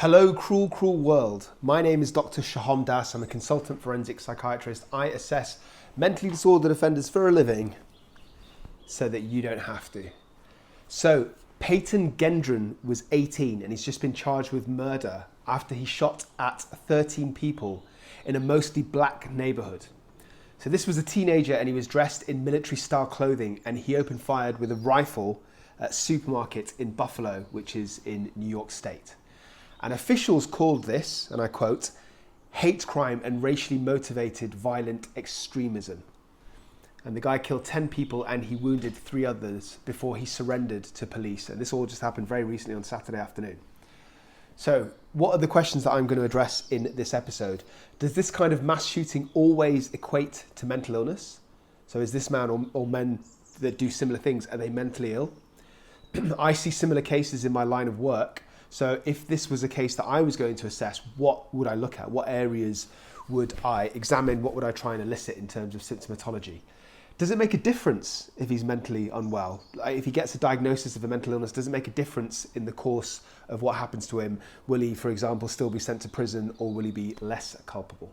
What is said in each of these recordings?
Hello, cruel, cruel world. My name is Dr. Shaham Das. I'm a consultant forensic psychiatrist. I assess mentally disordered offenders for a living so that you don't have to. So, Payton Gendron was 18 and he's just been charged with murder after he shot at 13 people in a mostly black neighbourhood. So this was a teenager and he was dressed in military-style clothing and he opened fire with a rifle at a supermarket in Buffalo, which is in New York State. And officials called this, and I quote, hate crime and racially motivated violent extremism. And the guy killed 10 people and he wounded 3 others before he surrendered to police. And this all just happened very recently on Saturday afternoon. So what are the questions that I'm going to address in this episode? Does this kind of mass shooting always equate to mental illness? So is this man or men that do similar things, are they mentally ill? I see similar cases in my line of work. So if this was a case that I was going to assess, what would I look at? What areas would I examine? What would I try and elicit in terms of symptomatology? Does it make a difference if he's mentally unwell? If he gets a diagnosis of a mental illness, does it make a difference in the course of what happens to him? Will he, for example, still be sent to prison or will he be less culpable?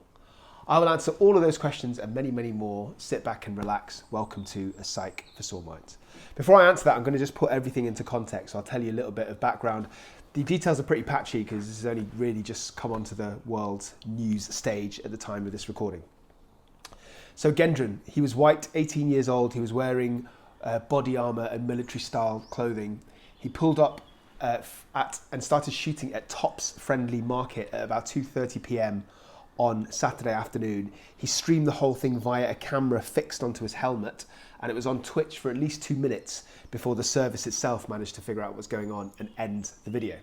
I will answer all of those questions and many, many more. Sit back and relax. Welcome to A Psych for Sore Minds. Before I answer that, I'm going to just put everything into context. I'll tell you a little bit of background. The details are pretty patchy because this has only really just come onto the world news stage at the time of this recording. So Gendron, he was white, 18 years old. He was wearing body armour and military-style clothing. He pulled up and started shooting at Tops Friendly Market at about 2:30 p.m. on Saturday afternoon. He streamed the whole thing via a camera fixed onto his helmet, and it was on Twitch for at least 2 minutes before the service itself managed to figure out what's going on and end the video.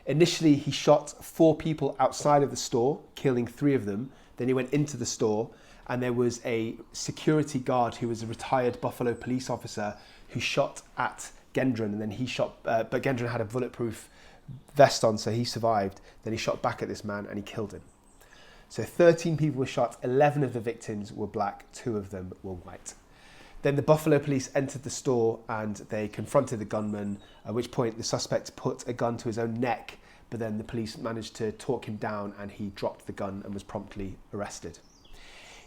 Initially, he shot 4 people outside of the store, killing 3 of them. Then he went into the store, and there was a security guard who was a retired Buffalo police officer who shot at Gendron, and then he shot, but Gendron had a bulletproof vest on, so he survived. Then he shot back at this man and he killed him. So 13 people were shot, 11 of the victims were black, 2 of them were white. Then the Buffalo police entered the store and they confronted the gunman, at which point the suspect put a gun to his own neck, but then the police managed to talk him down and he dropped the gun and was promptly arrested.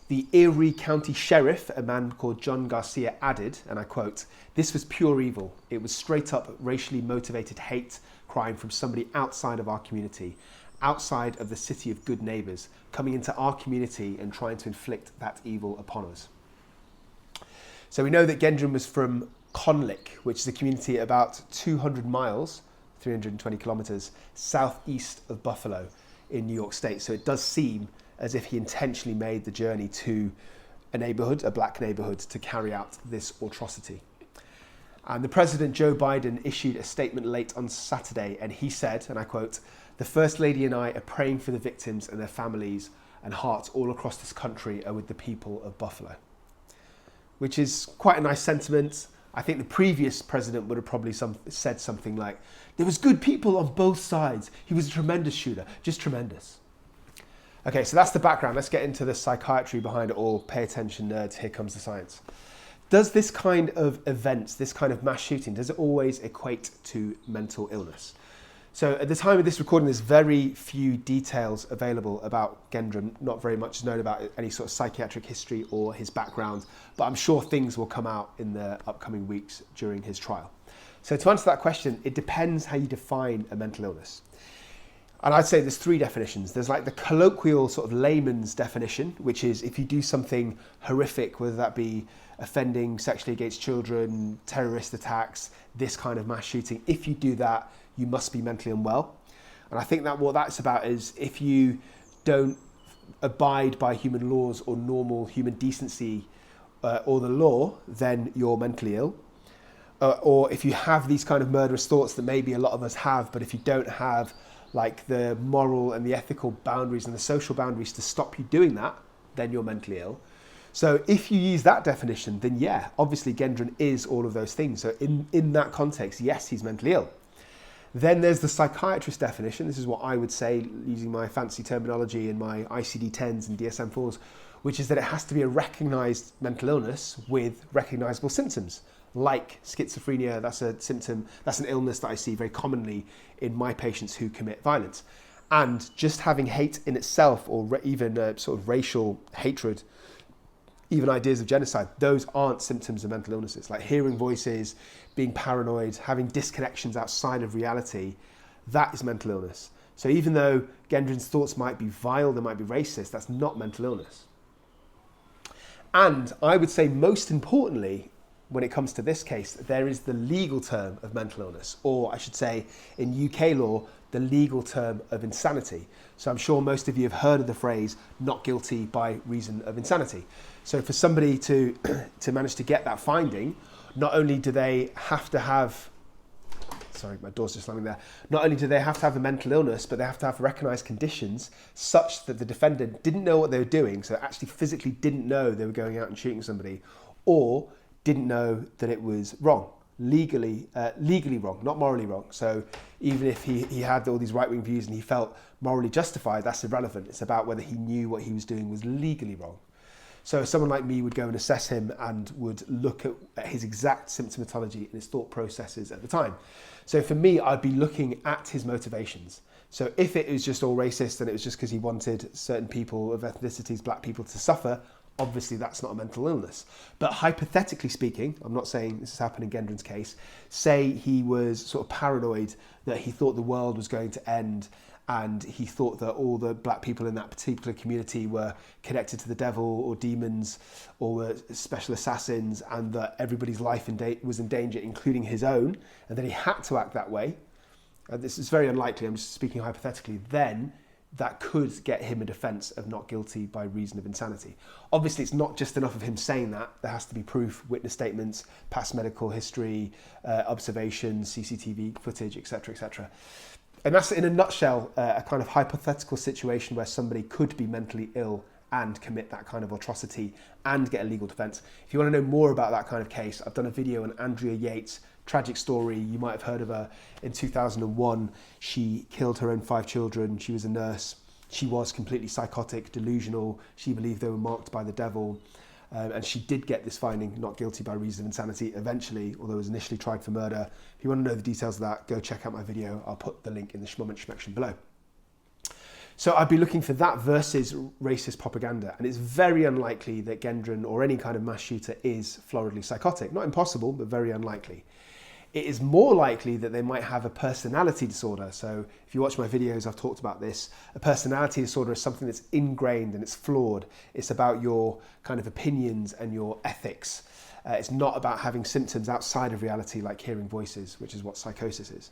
The Erie County Sheriff, a man called John Garcia, added, and I quote, "This was pure evil. It was straight up racially motivated hate crime from somebody outside of our community, outside of the city of good neighbours, coming into our community and trying to inflict that evil upon us." So we know that Gendron was from Conlick, which is a community about 200 miles, 320 kilometres, southeast of Buffalo in New York State. So it does seem as if he intentionally made the journey to a neighbourhood, a black neighbourhood, to carry out this atrocity. And the President, Joe Biden, issued a statement late on Saturday, and he said, and I quote, "The First Lady and I are praying for the victims and their families, and hearts all across this country are with the people of Buffalo." Which is quite a nice sentiment. I think the previous president would have probably said something like, "There was good people on both sides. He was a tremendous shooter, just tremendous." Okay, so that's the background. Let's get into the psychiatry behind it all. Pay attention, nerds. Here comes the science. Does this kind of events, this kind of mass shooting, does it always equate to mental illness? So at the time of this recording, there's very few details available about Gendron. Not very much is known about any sort of psychiatric history or his background, but I'm sure things will come out in the upcoming weeks during his trial. So to answer that question, it depends how you define a mental illness. And I'd say there's 3 definitions. There's like the colloquial sort of layman's definition, which is if you do something horrific, whether that be offending sexually against children, terrorist attacks, this kind of mass shooting, if you do that, you must be mentally unwell. And I think that what that's about is if you don't abide by human laws or normal human decency or the law, then you're mentally ill. Or if you have these kind of murderous thoughts that maybe a lot of us have, but if you don't have like the moral and the ethical boundaries and the social boundaries to stop you doing that, then you're mentally ill. So if you use that definition, then yeah, obviously Gendron is all of those things. So in that context, yes, he's mentally ill. Then there's the psychiatrist definition. This is what I would say using my fancy terminology and my ICD-10s and DSM-4s, which is that it has to be a recognised mental illness with recognisable symptoms, like schizophrenia. That's a symptom, that's an illness that I see very commonly in my patients who commit violence. And just having hate in itself, or even sort of racial hatred, even ideas of genocide, those aren't symptoms of mental illnesses. Like hearing voices, being paranoid, having disconnections outside of reality, that is mental illness. So even though Gendron's thoughts might be vile, they might be racist, that's not mental illness. And I would say most importantly, when it comes to this case, there is the legal term of mental illness, or I should say in UK law, the legal term of insanity. So I'm sure most of you have heard of the phrase, not guilty by reason of insanity. So for somebody to manage to get that finding, not only do they have to have, sorry, my door's just slamming there. Not only do they have to have a mental illness, but they have to have recognised conditions such that the defendant didn't know what they were doing, so actually physically didn't know they were going out and shooting somebody, or didn't know that it was wrong, legally wrong, not morally wrong. So even if he had all these right-wing views and he felt morally justified, that's irrelevant. It's about whether he knew what he was doing was legally wrong. So someone like me would go and assess him and would look at his exact symptomatology and his thought processes at the time. So for me, I'd be looking at his motivations. So if it was just all racist and it was just because he wanted certain people of ethnicities, black people, to suffer, obviously that's not a mental illness. But hypothetically speaking, I'm not saying this has happened in Gendron's case, say he was sort of paranoid that he thought the world was going to end and he thought that all the black people in that particular community were connected to the devil or demons or were special assassins, and that everybody's life was in danger, including his own, and then he had to act that way. And this is very unlikely, I'm just speaking hypothetically. Then that could get him a defence of not guilty by reason of insanity. Obviously, it's not just enough of him saying that. There has to be proof, witness statements, past medical history, observations, CCTV footage, etc., etc. And that's, in a nutshell, a kind of hypothetical situation where somebody could be mentally ill and commit that kind of atrocity and get a legal defence. If you want to know more about that kind of case, I've done a video on Andrea Yates, tragic story. You might have heard of her. In 2001, she killed her own 5 children. She was a nurse. She was completely psychotic, delusional. She believed they were marked by the devil. And she did get this finding, not guilty by reason of insanity, eventually, although it was initially tried for murder. If you want to know the details of that, go check out my video. I'll put the link in the schmoment section below. So I'd be looking for that versus racist propaganda. And it's very unlikely that Gendron or any kind of mass shooter is floridly psychotic. Not impossible, but very unlikely. It is more likely that they might have a personality disorder. So if you watch my videos, I've talked about this. A personality disorder is something that's ingrained and it's flawed. It's about your kind of opinions and your ethics. It's not about having symptoms outside of reality like hearing voices, which is what psychosis is.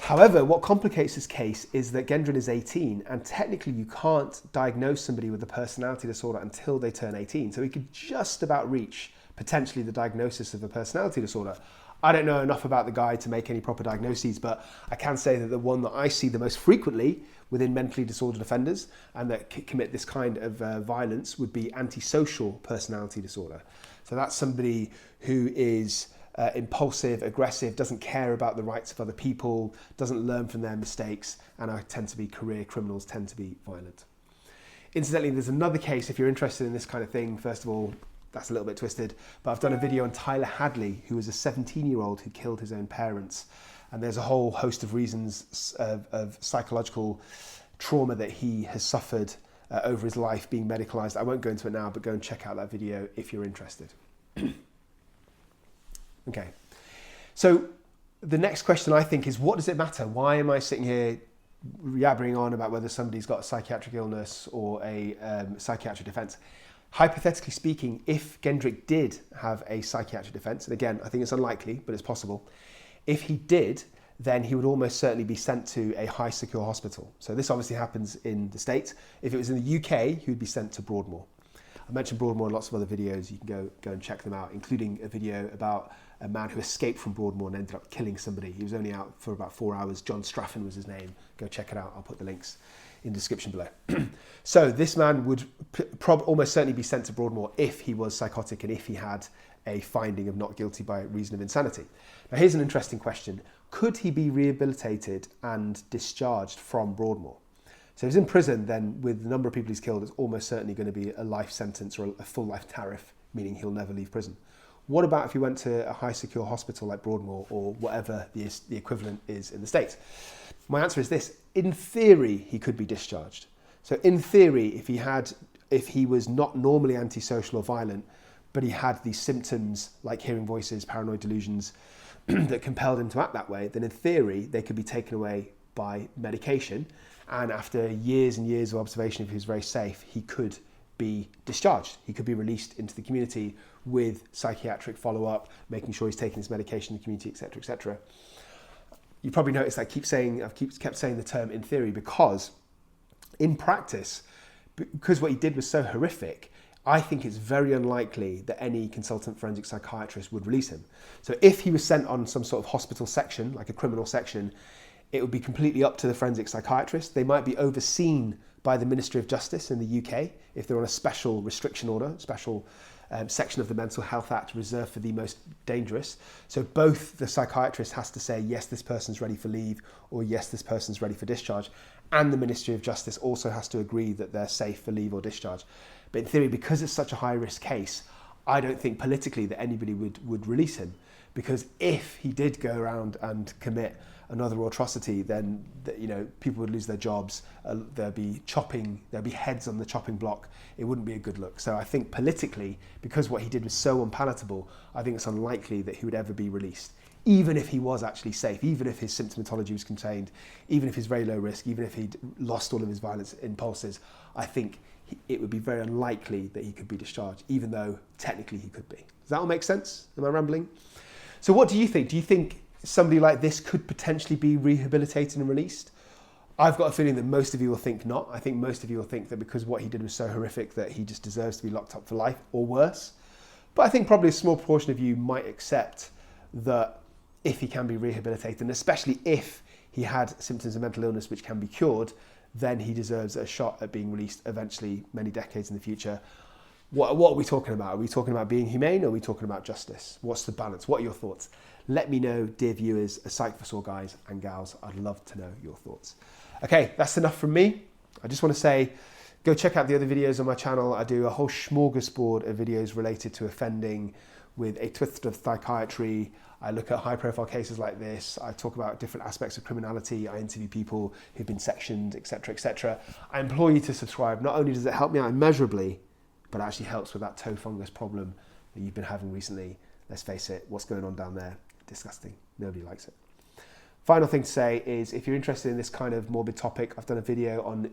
However, what complicates this case is that Gendron is 18 and technically you can't diagnose somebody with a personality disorder until they turn 18. So he could just about reach potentially the diagnosis of a personality disorder. I don't know enough about the guy to make any proper diagnoses, but I can say that the one that I see the most frequently within mentally disordered offenders and that commit this kind of violence would be antisocial personality disorder. So that's somebody who is impulsive, aggressive, doesn't care about the rights of other people, doesn't learn from their mistakes, and tend to be career criminals, tend to be violent. Incidentally, there's another case, if you're interested in this kind of thing, first of all, that's a little bit twisted, but I've done a video on Tyler Hadley, who was a 17-year-old who killed his own parents. And there's a whole host of reasons of psychological trauma that he has suffered over his life being medicalised. I won't go into it now, but go and check out that video if you're interested. Okay, so the next question I think is, what does it matter? Why am I sitting here yabbering on about whether somebody's got a psychiatric illness or a psychiatric defence? Hypothetically speaking, if Gendron did have a psychiatric defence, and again, I think it's unlikely, but it's possible, if he did, then he would almost certainly be sent to a high secure hospital. So this obviously happens in the States. If it was in the UK, he would be sent to Broadmoor. I mentioned Broadmoor in lots of other videos. You can go and check them out, including a video about a man who escaped from Broadmoor and ended up killing somebody. He was only out for about 4 hours. John STRAFFEN was his name. Go check it out. I'll put the links in the description below. So this man would almost certainly be sent to Broadmoor if he was psychotic and if he had a finding of not guilty by reason of insanity. Now here's an interesting question. Could he be rehabilitated and discharged from Broadmoor? So if he's in prison, then with the number of people he's killed, it's almost certainly going to be a life sentence or a full life tariff, meaning he'll never leave prison. What about if he went to a high secure hospital like Broadmoor or whatever the equivalent is in the States? My answer is this: in theory, he could be discharged. So in theory, if he was not normally antisocial or violent, but he had these symptoms like hearing voices, paranoid delusions that compelled him to act that way, then in theory, they could be taken away by medication. And after years and years of observation, if he was very safe, he could be discharged. He could be released into the community with psychiatric follow-up, making sure he's taking his medication in the community, etc., etc. You probably noticed I kept saying the term in theory, because in practice, because what he did was so horrific, I think it's very unlikely that any consultant forensic psychiatrist would release him. So if he was sent on some sort of hospital section, like a criminal section, it would be completely up to the forensic psychiatrist. They might be overseen by the Ministry of Justice in the UK if they're on a special restriction order, special section of the Mental Health Act reserved for the most dangerous. So both the psychiatrist has to say, yes, this person's ready for leave, or yes, this person's ready for discharge. And the Ministry of Justice also has to agree that they're safe for leave or discharge. But in theory, because it's such a high risk case, I don't think politically that anybody would release him. Because if he did go around and commit another atrocity, then people would lose their jobs. There'd be heads on the chopping block. It wouldn't be a good look. So I think politically, because what he did was so unpalatable, I think it's unlikely that he would ever be released. Even if he was actually safe, even if his symptomatology was contained, even if he's very low risk, even if he'd lost all of his violence impulses, I think it would be very unlikely that he could be discharged, even though technically he could be. Does that all make sense? Am I rambling? So what do you think? Do you think somebody like this could potentially be rehabilitated and released? I've got a feeling that most of you will think not. I think most of you will think that because what he did was so horrific that he just deserves to be locked up for life or worse. But I think probably a small portion of you might accept that if he can be rehabilitated, and especially if he had symptoms of mental illness which can be cured, then he deserves a shot at being released eventually, many decades in the future. What are we talking about? Are we talking about being humane, or are we talking about justice? What's the balance? What are your thoughts? Let me know, dear viewers, a Psych for Sore guys and gals. I'd love to know your thoughts. Okay, that's enough from me. I just want to say, go check out the other videos on my channel. I do a whole smorgasbord of videos related to offending with a twist of psychiatry. I look at high profile cases like this. I talk about different aspects of criminality. I interview people who've been sectioned, etc., etc. I implore you to subscribe. Not only does it help me out immeasurably, but it actually helps with that toe fungus problem that you've been having recently. Let's face it, what's going on down there? Disgusting. Nobody likes it. Final thing to say is, if you're interested in this kind of morbid topic, I've done a video on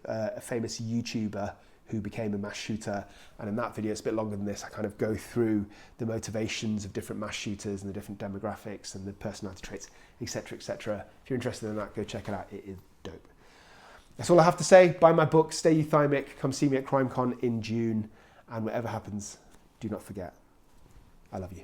a famous YouTuber who became a mass shooter, and in that video, it's a bit longer than this, I kind of go through the motivations of different mass shooters and the different demographics and the personality traits, etc., etc. If you're interested in that, go check it out. It is dope. That's all I have to say. Buy my book, Stay Euthymic. Come see me at CrimeCon in June, and whatever happens, do not forget, I love you.